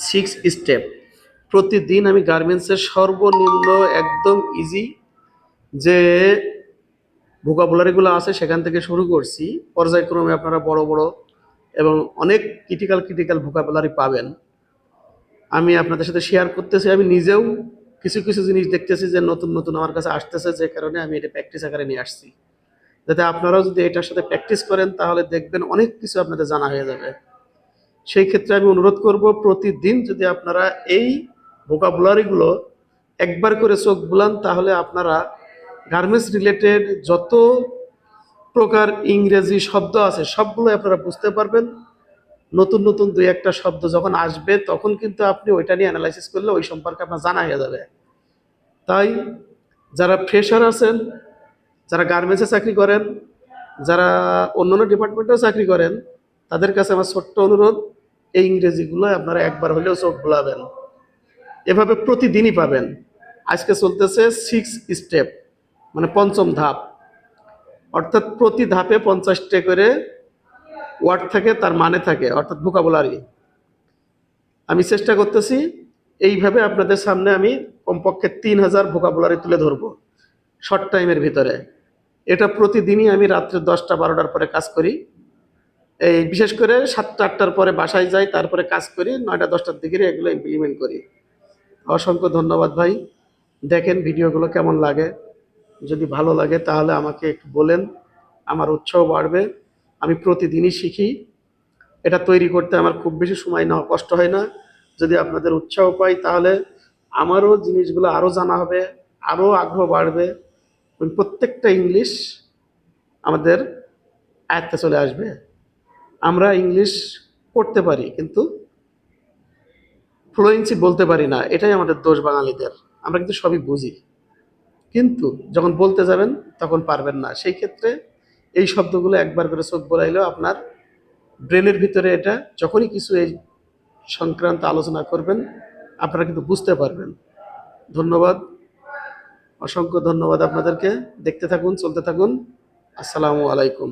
6 step. প্রতিদিন আমি গার্মেন্টসের সর্বনিম্ন একদম ইজি যে ভোকাবুলারিগুলো আছে সেখান থেকে শুরু করছি। পর্যায়ক্রমে আপনারা বড় বড় এবং অনেক ক্রিটিক্যাল ভোকাবুলারি পাবেন। আমি আপনাদের সাথে শেয়ার করতেছি। আমি নিজেও কিছু কিছু জিনিস দেখতেছি যে নতুন আমার কাছে আসতেছে, যে কারণে আমি এটা প্র্যাকটিস আকারে নিয়ে আসছি, যাতে আপনারাও যদি এটার সাথে প্র্যাকটিস করেন তাহলে দেখবেন অনেক কিছু আপনাদের জানা হয়ে যাবে। সেই ক্ষেত্রে আমি অনুরোধ করব, প্রতিদিন যদি আপনারা এই ভোকাবুলারিগুলো একবার করে চোখ বুলান তাহলে আপনারা গার্মেন্টস রিলেটেড যত প্রকার ইংরেজি শব্দ আছে সবগুলো আপনারা বুঝতে পারবেন। নতুন দুই একটা শব্দ যখন আসবে তখন কিন্তু আপনি ওইটা নিয়ে অ্যানালাইসিস করলে ওই সম্পর্কে আপনার জানা হয়ে যাবে। তাই যারা ফ্রেশার আছেন, যারা গার্মেন্টসে চাকরি করেন, যারা অন্যান্য ডিপার্টমেন্টেও চাকরি করেন, তাদের কাছে আমার ছোট্ট অনুরোধ, এই ইংরেজিগুলো আপনারা একবার হলেও চোখ বুলাবেন। এভাবে প্রতিদিনই পাবেন। আজকে চলতেছে 6 স্টেপ, মানে পঞ্চম ধাপ, অর্থাৎ প্রতি ধাপে 50টা করে ওয়ার্ড থাকে, তার মানে থাকে, অর্থাৎ ভোকাবুলারি। আমি চেষ্টা করতেছি এইভাবে আপনাদের সামনে আমি কমপক্ষে 3000 ভোকাবুলারি তুলে ধরবো শর্ট টাইমের ভিতরে। এটা প্রতিদিনই আমি রাত্রে 10টা-12টার পরে কাজ করি। এই বিশেষ করে 7টা-8টার পরে বাসায় যাই, তারপরে কাজ করি, 9টা-10টার দিকে এগুলো ইমপ্লিমেন্ট করি। অসংখ্য ধন্যবাদ ভাই। দেখেন ভিডিওগুলো কেমন লাগে। যদি ভালো লাগে তাহলে আমাকে একটু বলেন, আমার উৎসাহ বাড়বে। আমি প্রতিদিনই শিখি। এটা তৈরি করতে আমার খুব বেশি সময় না, কষ্ট হয় না। যদি আপনাদের উৎসাহ পাই তাহলে আমারও জিনিসগুলো আরও জানা হবে, আরও আগ্রহ বাড়বে। প্রত্যেকটা ইংলিশ আমাদের আয়ত্তে চলে আসবে। আমরা ইংলিশ পড়তে পারি কিন্তু ফ্লুয়েন্সি বলতে পারি না, এটাই আমাদের দোষ বাঙালিদের। আমরা কিন্তু সবই বুঝি, কিন্তু যখন বলতে যাবেন তখন পারবেন না। সেই ক্ষেত্রে এই শব্দগুলো একবার করে চোখ বোলাইলেও আপনার ব্রেনের ভিতরে এটা, যখনই কিছু এই সংক্রান্ত আলোচনা করবেন আপনারা কিন্তু বুঝতে পারবেন। ধন্যবাদ, অসংখ্য ধন্যবাদ আপনাদেরকে। দেখতে থাকুন, চলতে থাকুন। আসসালামু আলাইকুম।